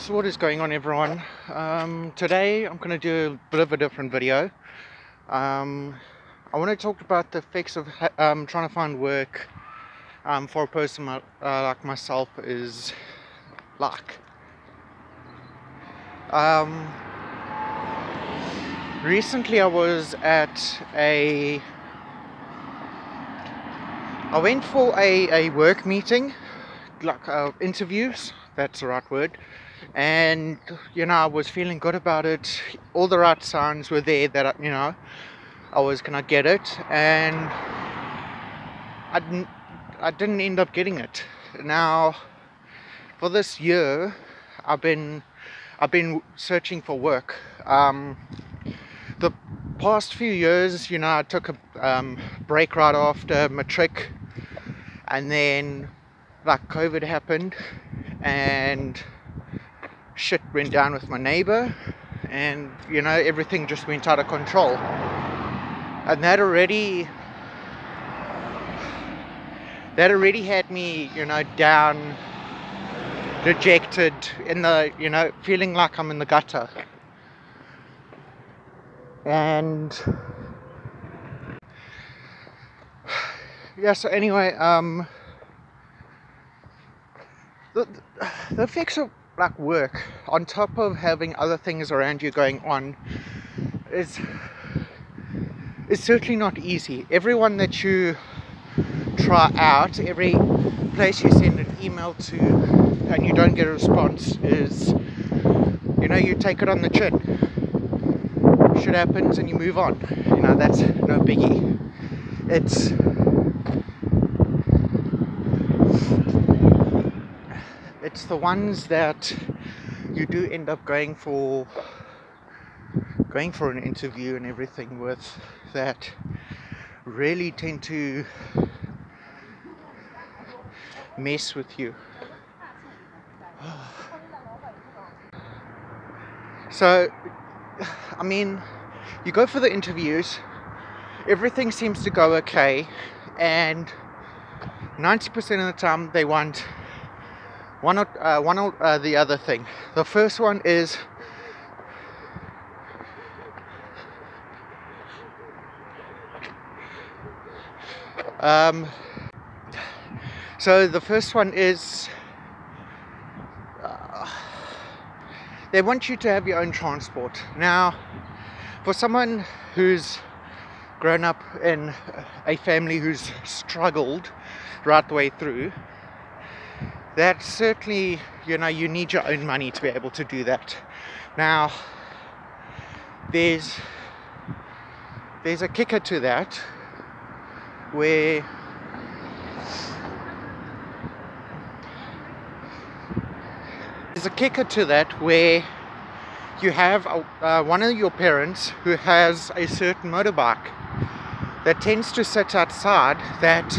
So what is going on, everyone? Today I'm going to do a bit of a different video. I want to talk about the effects of trying to find work for a person like myself is like. Recently I went for a work meeting, like interviews, that's the right word. And I was feeling good about it. All the right signs were there that I was gonna get it, and I didn't end up getting it. Now for this year I've been searching for work. The past few years, I took a break right after matric, and then like COVID happened and shit went down with my neighbor, and everything just went out of control, and that already had me down, dejected, in the feeling like I'm in the gutter. And yeah, so anyway, the effects of like work, on top of having other things around you going on, is certainly not easy. Everyone that you try out, every place you send an email to and you don't get a response, is you take it on the chin. Shit happens and you move on. That's no biggie. It's the ones that you do end up going for an interview and everything with, that really tend to mess with you. So you go for the interviews, everything seems to go okay, and 90% of the time they want one or the other thing. The first one is they want you to have your own transport. Now, for someone who's grown up in a family who's struggled right the way through, that certainly, you need your own money to be able to do that. Now, there's a kicker to that, where you have one of your parents who has a certain motorbike that tends to sit outside, that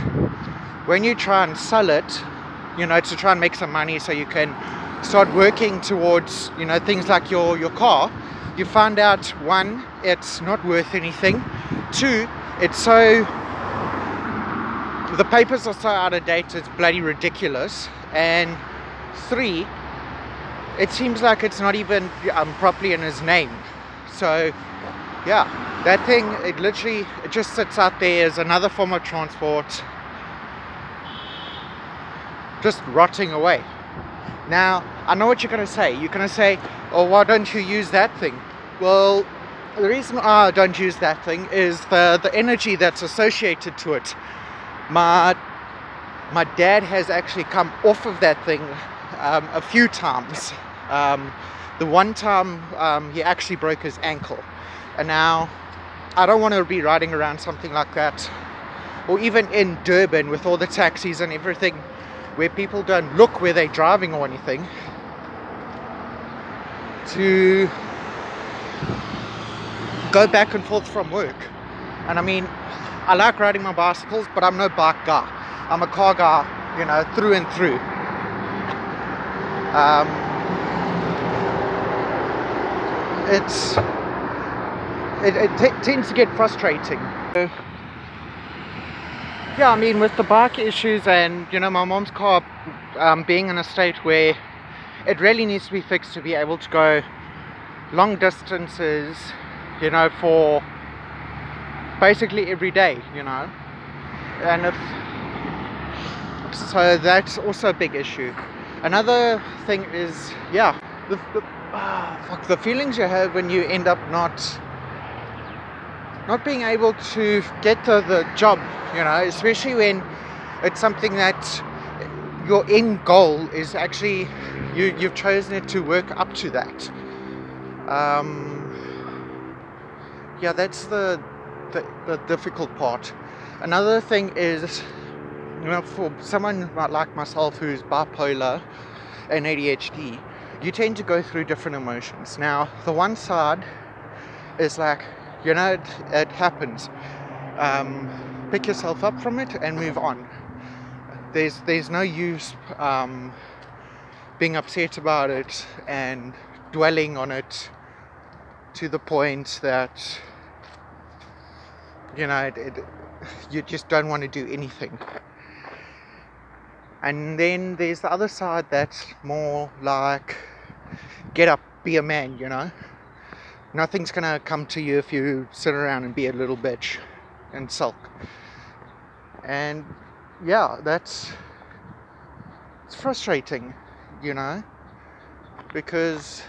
when you try and sell it, to try and make some money so you can start working towards, things like your car, you find out, one, it's not worth anything. Two, the papers are so out of date, it's bloody ridiculous. And three, it seems like it's not even properly in his name. So yeah, that thing, it just sits out there as another form of transport, just rotting away. Now, I know what you're going to say. You're going to say, oh, why don't you use that thing? Well, the reason I don't use that thing is the energy that's associated to it. My dad has actually come off of that thing a few times. The one time he actually broke his ankle. And now, I don't want to be riding around something like that, or even in Durban with all the taxis and everything, where people don't look where they're driving or anything, to go back and forth from work. And I like riding my bicycles, but I'm no bike guy. I'm a car guy, through and through. It tends to get frustrating. Yeah, with the bike issues and my mom's car being in a state where it really needs to be fixed to be able to go long distances, you know, for basically every day, you know. And if so, that's also a big issue. Another thing is, yeah, the feelings you have when you end up not being able to get the job, you know, especially when it's something that your end goal is actually you've chosen it to work up to that. Yeah, that's the difficult part. Another thing is, you know, for someone like myself who's bipolar and ADHD, you tend to go through different emotions. Now, the one side is like, you know, it happens. Pick yourself up from it and move on. There's no use being upset about it and dwelling on it to the point that, you know, you just don't want to do anything. And then there's the other side that's more like, get up, be a man, you know. Nothing's gonna come to you if you sit around and be a little bitch and sulk. And yeah, it's frustrating, you know, because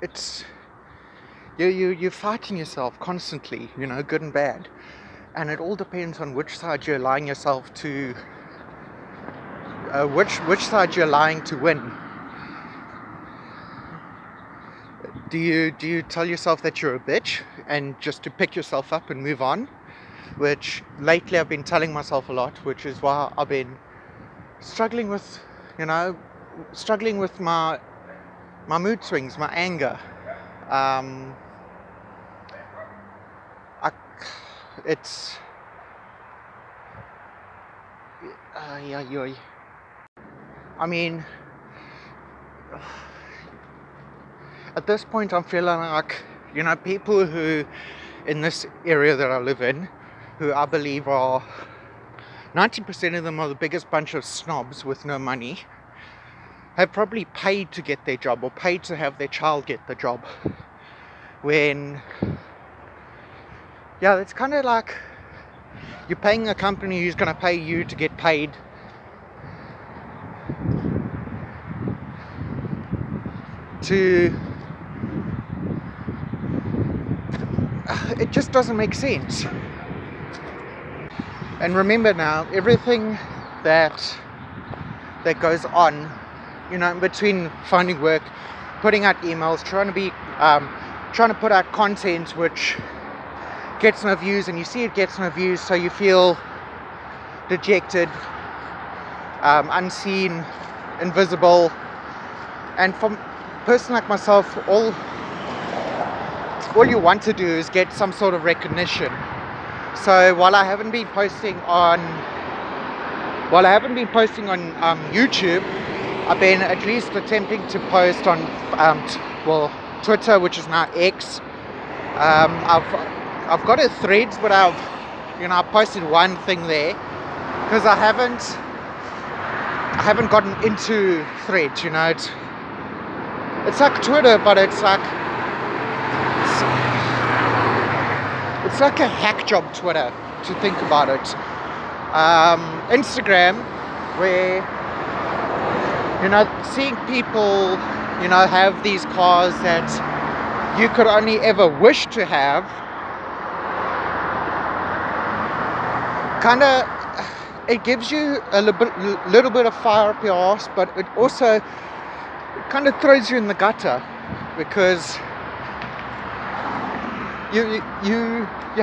it's you're fighting yourself constantly, you know, good and bad. And it all depends on which side you're allowing yourself to, which side you're allowing to win. Do you tell yourself that you're a bitch and just to pick yourself up and move on? Which lately I've been telling myself a lot, which is why I've been struggling with, you know, my mood swings, my anger. I mean, at this point I'm feeling like, you know, people who in this area that I live in, who I believe are 90% of them are the biggest bunch of snobs with no money, have probably paid to get their job or paid to have their child get the job. When, yeah, it's kind of like you're paying a company who's going to pay you to get paid. It just doesn't make sense. And remember now, everything that goes on, you know, in between finding work, putting out emails, trying to put out content which gets no views, and you see it gets no views, so you feel dejected, unseen, invisible. And from a person like myself, all you want to do is get some sort of recognition. So while I haven't been posting on YouTube, I've been at least attempting to post on Twitter, which is now X. I've got a Threads, but I've posted one thing there because I haven't gotten into Threads. You know, it's like Twitter, but it's like a hack job Twitter, to think about it. Instagram, where, you know, seeing people, you know, have these cars that you could only ever wish to have, kind of, it gives you a little bit of fire up your arse, but it also kind of throws you in the gutter, because you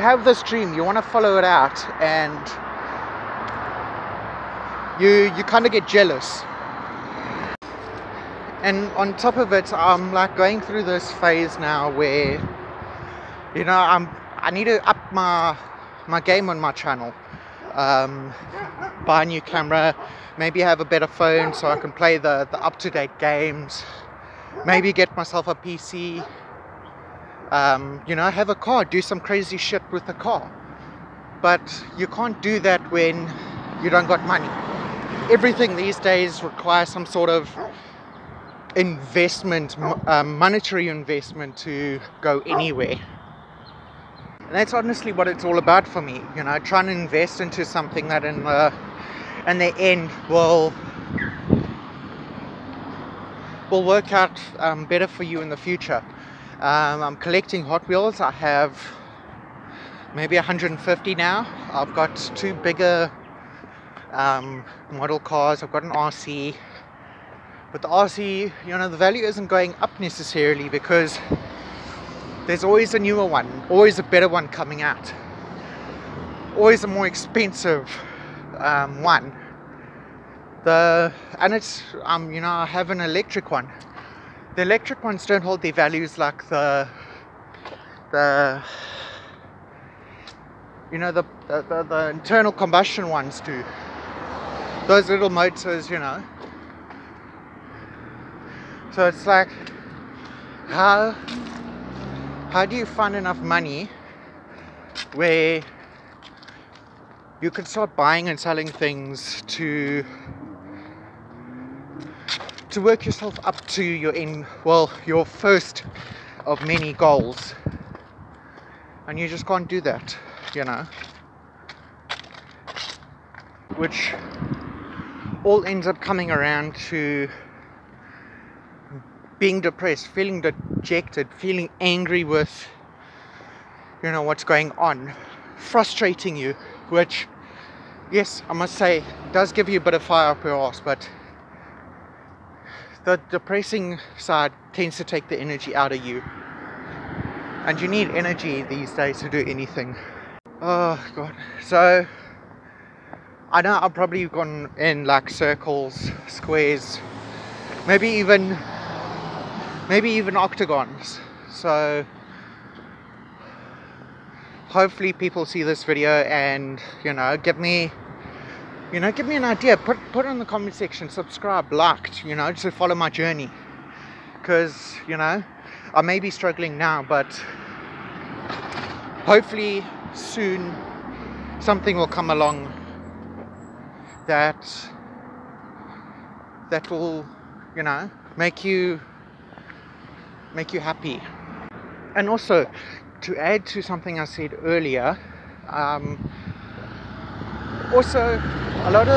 have this dream, you want to follow it out, and you kind of get jealous. And on top of it, I'm like going through this phase now where, you know, I need to up my game on my channel. Buy a new camera, maybe have a better phone so I can play the up-to-date games, maybe get myself a PC, you know, have a car, do some crazy shit with the car. But you can't do that when you don't got money. everything these days requires some sort of investment, monetary investment to go anywhere. And that's honestly what it's all about for me, you know, trying to invest into something that in the end will work out better for you in the future. I'm collecting Hot Wheels. I have maybe 150 now. I've got 2 bigger model cars. I've got an RC. But the RC, you know, the value isn't going up necessarily because there's always a newer one, always a better one coming out, always a more expensive one. And it's you know, I have an electric one. The electric ones don't hold their values like the you know, the internal combustion ones do. Those little motors, you know. So it's like, how do you find enough money where you could start buying and selling things to work yourself up to your first of many goals, and you just can't do that, you know, which all ends up coming around to being depressed, feeling dejected, feeling angry with, you know, what's going on, frustrating you, which, yes, I must say, does give you a bit of fire up your arse, but the depressing side tends to take the energy out of you, and you need energy these days to do anything. Oh God. So I know I've probably gone in like circles, squares, maybe even octagons. So hopefully people see this video and, you know, give me an idea. Put it in the comment section, subscribe, like, you know, just to follow my journey, because, you know, I may be struggling now, but hopefully soon something will come along that will, you know, make you happy. And also, to add to something I said earlier, also a lot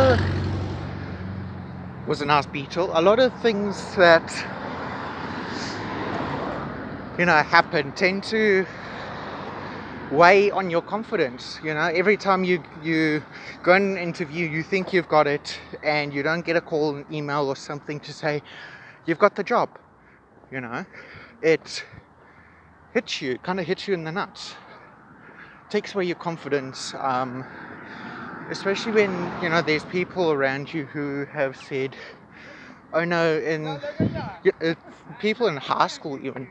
of things that, you know, happen tend to weigh on your confidence. You know, every time you go in an interview, you think you've got it, and you don't get a call, an email or something to say you've got the job. You know, it kind of hits you in the nuts, takes away your confidence, especially when, you know, there's people around you who have said, oh no, people in high school even,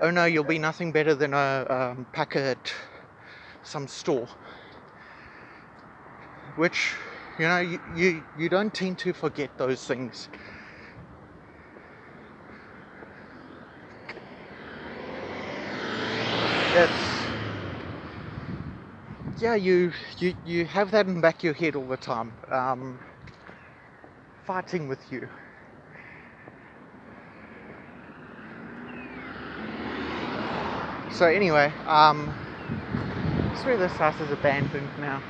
oh no, you'll be nothing better than a packer at some store, which, you know, you don't tend to forget those things. You have that in the back of your head all the time, fighting with you. So anyway, I swear this house is abandoned now.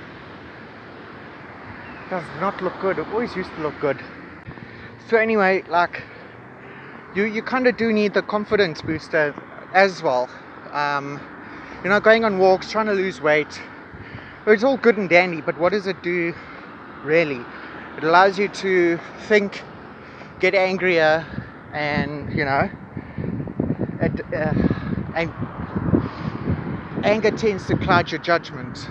It does not look good. It always used to look good. So anyway, like, you kind of do need the confidence booster as well. You know, going on walks, trying to lose weight, it's all good and dandy, but what does it do really? It allows you to think, get angrier, and, you know, and anger tends to cloud your judgment.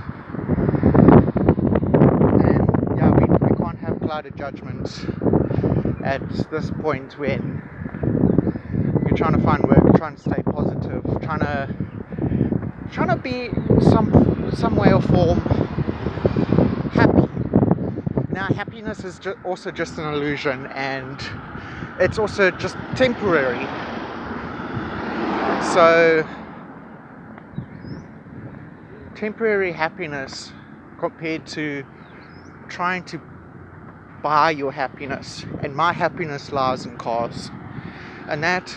And yeah, we can't have clouded judgment at this point when you're trying to find work, trying to stay positive, trying to be some way or form happy. Now, happiness is also just an illusion, and it's also just temporary. So temporary happiness compared to trying to buy your happiness, and my happiness lies in cars. And that